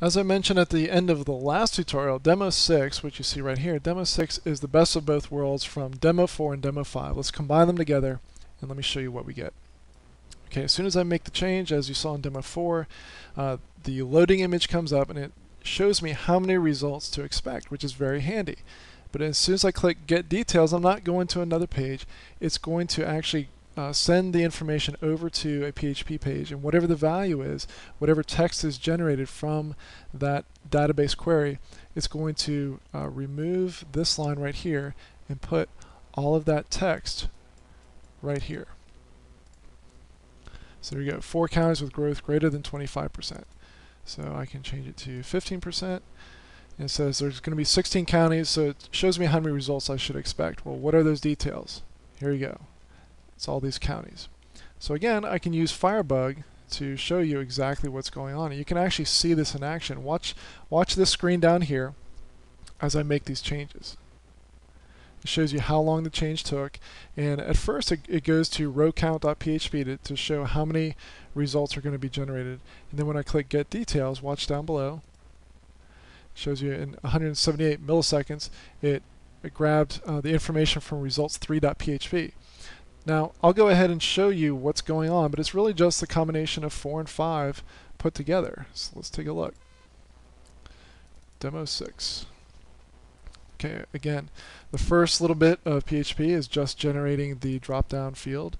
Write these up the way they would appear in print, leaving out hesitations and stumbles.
As I mentioned at the end of the last tutorial, demo6, which you see right here, demo6 is the best of both worlds from demo4 and demo5. Let's combine them together and let me show you what we get. Okay, as soon as I make the change, as you saw in demo4, the loading image comes up and it shows me how many results to expect, which is very handy. But as soon as I click Get Details, I'm not going to another page. It's going to actually send the information over to a PHP page, and whatever the value is, whatever text is generated from that database query, it's going to remove this line right here and put all of that text right here. So there you go, 4 counties with growth greater than 25%. So I can change it to 15%. And it says there's going to be 16 counties, so it shows me how many results I should expect. Well, what are those details? Here you go. It's all these counties. So again, I can use Firebug to show you exactly what's going on. And you can actually see this in action. Watch this screen down here as I make these changes. It shows you how long the change took, and at first it goes to rowcount.php to show how many results are going to be generated. And then when I click Get Details, watch down below, it shows you in 178 milliseconds it grabbed the information from results3.php. Now I'll go ahead and show you what's going on, but it's really just the combination of 4 and 5 put together. So let's take a look. Demo 6. Okay, again, the first little bit of PHP is just generating the drop-down field.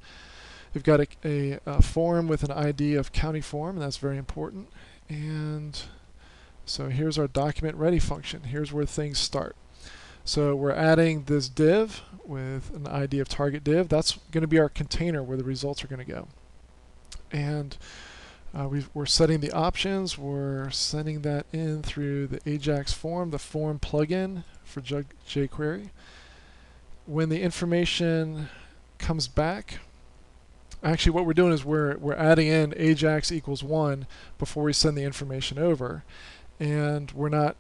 We've got a form with an ID of county form, and that's very important. And so here's our document ready function. Here's where things start. So we're adding this div with an ID of target div. That's going to be our container where the results are going to go. And we're setting the options. We're sending that in through the AJAX form, the form plugin for jQuery. When the information comes back, actually what we're doing is we're adding in AJAX equals 1 before we send the information over, and we're not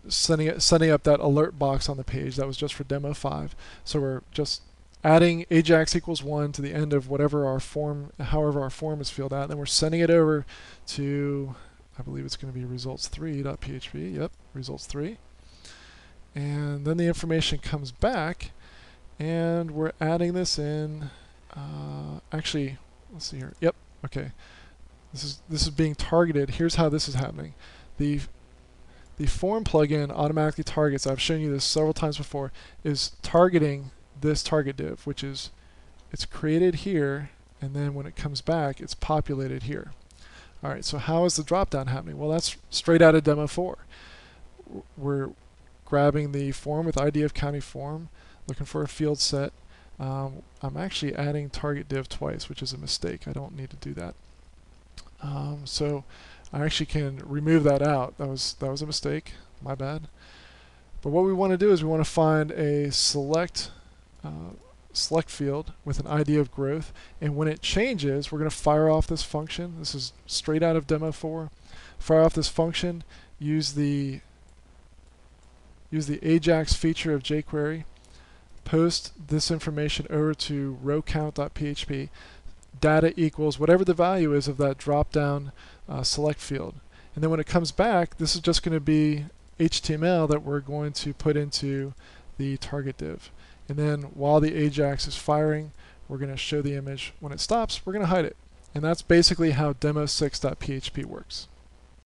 setting up that alert box on the page. That was just for demo 5. So we're just adding AJAX equals 1 to the end of whatever our form, however our form is filled out, and then we're sending it over to, I believe it's going to be results3.php. Yep, results3. And then the information comes back, and we're adding this in. Actually, let's see here. Yep. Okay. This is being targeted. Here's how this is happening. The form plugin automatically targets. I've shown you this several times before. Is targeting this target div, which is it's created here, and then when it comes back, it's populated here. All right. So how is the dropdown happening? Well, that's straight out of demo 4. We're grabbing the form with ID of county form, looking for a field set. I'm actually adding target div twice, which is a mistake. I don't need to do that. So I actually can remove that out. That was a mistake. My bad. But what we want to do is we want to find a select field with an ID of growth, and when it changes, we're going to fire off this function. This is straight out of demo 4. Fire off this function. Use the AJAX feature of jQuery, post this information over to rowcount.php, data equals whatever the value is of that drop-down select field. And then when it comes back, this is just going to be HTML that we're going to put into the target div. And then while the AJAX is firing, we're going to show the image. When it stops, we're going to hide it. And that's basically how demo6.php works.